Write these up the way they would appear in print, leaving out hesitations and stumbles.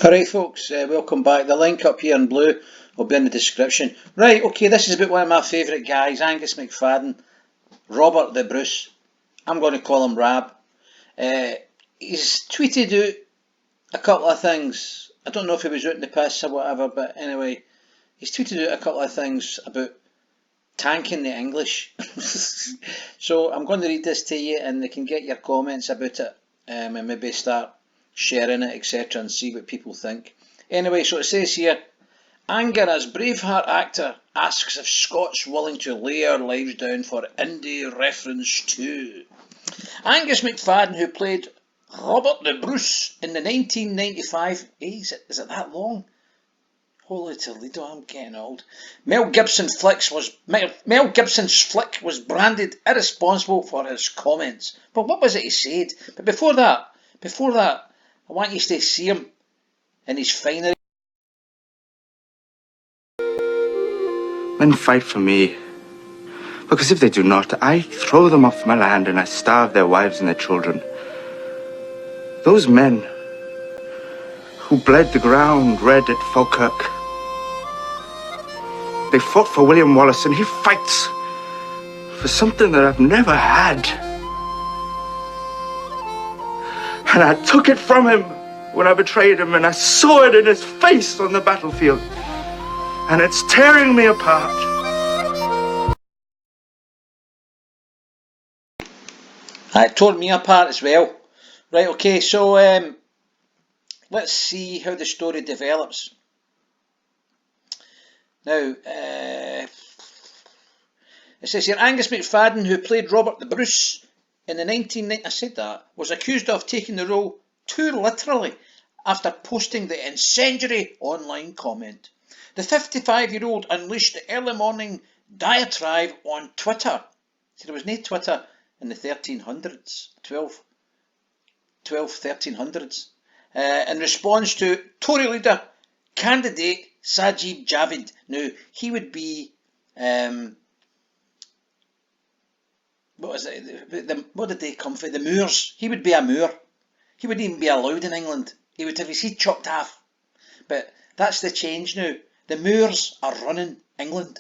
Alright folks, welcome back. The link up here in blue will be in the description. Right, okay, this is about one of my favourite guys, Angus Macfadyen, Robert the Bruce. I'm going to call him Rab. He's tweeted out a couple of things. I don't know if he was out in the piss or whatever, but anyway, he's tweeted out a couple of things about tanking the English. So I'm going to read this to you and they can get your comments about it and maybe start sharing it, etc., and see what people think. Anyway, so it says here, Anger as Braveheart actor asks if Scots willing to lay our lives down for indie reference too. Angus Macfadyen, who played Robert the Bruce in the 1995, is it that long? Holy Toledo, I'm getting old. Mel Gibson's flick was branded irresponsible for his comments. But what was it he said? But before that, I want you to see him in his finery. Men fight for me, because if they do not, I throw them off my land and I starve their wives and their children. Those men who bled the ground red at Falkirk, they fought for William Wallace, and he fights for something that I've never had. And I took it from him when I betrayed him, and I saw it in his face on the battlefield. And it's tearing me apart. It tore me apart as well. Right, okay, so let's see how the story develops. Now, it says here, Angus Macfadyen, who played Robert the Bruce in the 1990s, I said that, was accused of taking the role too literally after posting the incendiary online comment. The 55-year-old unleashed the early morning diatribe on Twitter. See, there was no Twitter in the 1300s, 1300s, in response to Tory leader candidate Sajid Javid. Now, he would be, what did they come for? The Moors. He would be a Moor. He wouldn't even be allowed in England. He would have his head chopped off. But that's the change now. The Moors are running England.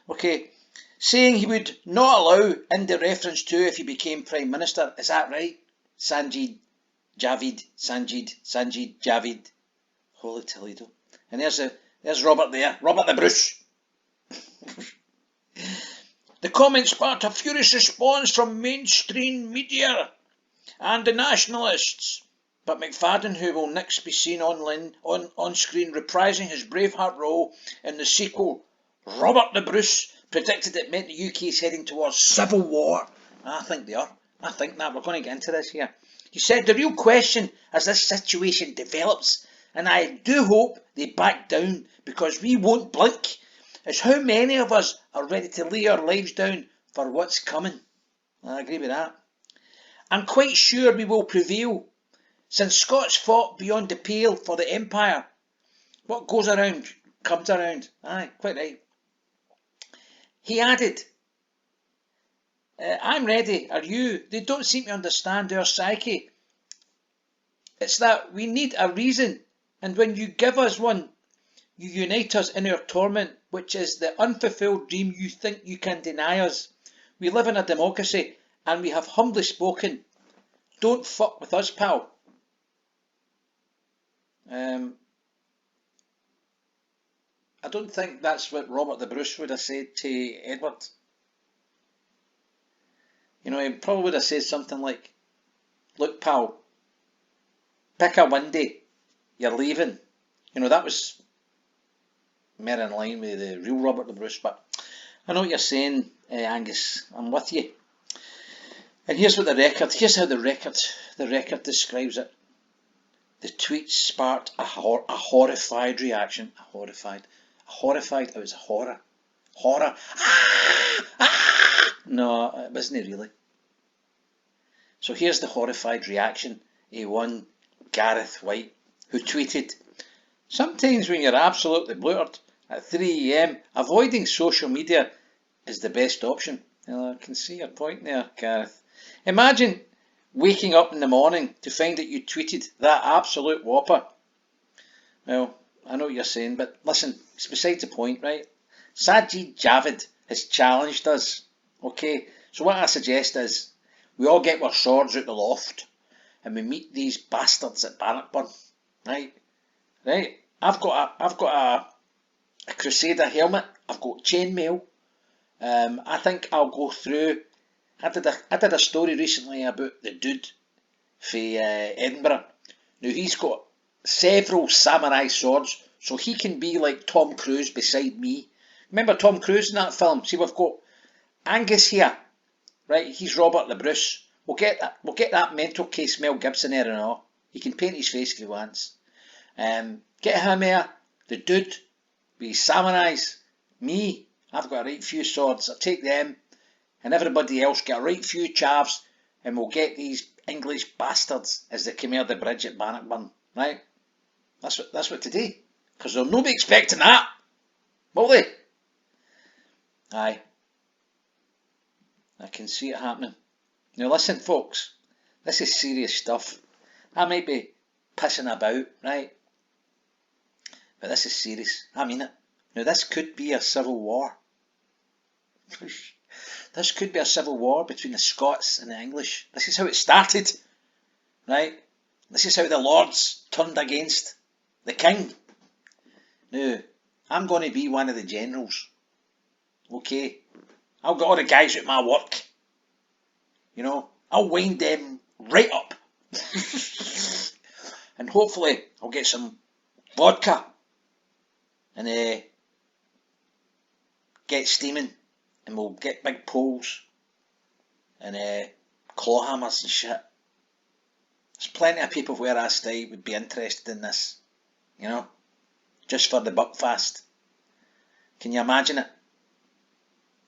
Okay, saying he would not allow indie reference to if he became Prime Minister. Is that right? Sanjid Javid. Holy Toledo. And there's Robert there. Robert the Bruce. The comment sparked a furious response from mainstream media and the nationalists. But Macfadyen, who will next be seen on screen reprising his Braveheart role in the sequel, Robert the Bruce, predicted it meant the UK is heading towards civil war. I think they are. I think that. We're going to get into this here. He said the real question as this situation develops, and I do hope they back down because we won't blink, is how many of us are ready to lay our lives down for what's coming. I agree with that. I'm quite sure we will prevail. Since Scots fought beyond the pale for the empire, what goes around comes around. Aye, quite right. He added, I'm ready, are you? They don't seem to understand our psyche. It's that we need a reason, and when you give us one, you unite us in our torment, which is the unfulfilled dream you think you can deny us. We live in a democracy, and we have humbly spoken. Don't fuck with us, pal. I don't think that's what Robert the Bruce would have said to Edward. You know, he probably would have said something like, look, pal, pick a windy, you're leaving. You know, that was more in line with the real Robert the Bruce, but I know what you're saying, Angus, I'm with you. And here's how the record describes it. The tweet sparked a horrified reaction. Horrified, it was horror. Horror. No, it wasn't really. So here's the horrified reaction. A1 Gareth White, who tweeted, sometimes when you're absolutely bluttered at 3 AM, avoiding social media is the best option. Well, I can see your point there, Gareth. Imagine waking up in the morning to find that you tweeted that absolute whopper. Well, I know what you're saying, but listen, it's besides the point, right? Sajid Javid has challenged us. Okay, so what I suggest is we all get our swords out the loft and we meet these bastards at Bannockburn, right? Right. I've got a Crusader helmet. I've got chainmail. I think I'll go through. I did a story recently about the dude for Edinburgh. Now he's got several samurai swords, so he can be like Tom Cruise beside me. Remember Tom Cruise in that film? See, we've got Angus here, right? He's Robert the Bruce. We'll get that mental case Mel Gibson there and all. He can paint his face if he wants. Get him here, the dude with his samurais. Me, I've got a right few swords. I'll take them, and everybody else get a right few chavs, and we'll get these English bastards as they come out the bridge at Bannockburn, right? That's what to do, because they'll not be expecting that, will they? Aye, I can see it happening. Now listen, folks, this is serious stuff. I might be pissing about, right? But this is serious. I mean it. Now this could be a civil war. This could be a civil war between the Scots and the English. This is how it started, right? This is how the lords turned against the king. Now, I'm going to be one of the generals, okay? I'll get all the guys at my work, I'll wind them right up. And hopefully I'll get some vodka and get steaming, and we'll get big poles and claw hammers and shit. There's plenty of people where I stay would be interested in this, just for the Buckfast. Can you imagine it?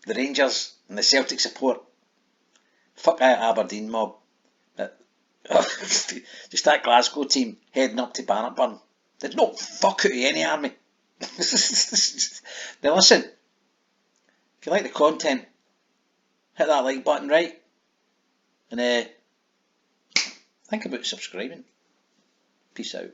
The Rangers and the Celtic support. Fuck that Aberdeen mob. But, just that Glasgow team heading up to Bannockburn. They'd not fuck out of any army. Now listen, if you like the content, hit that like button, right? And think about subscribing. Peace out.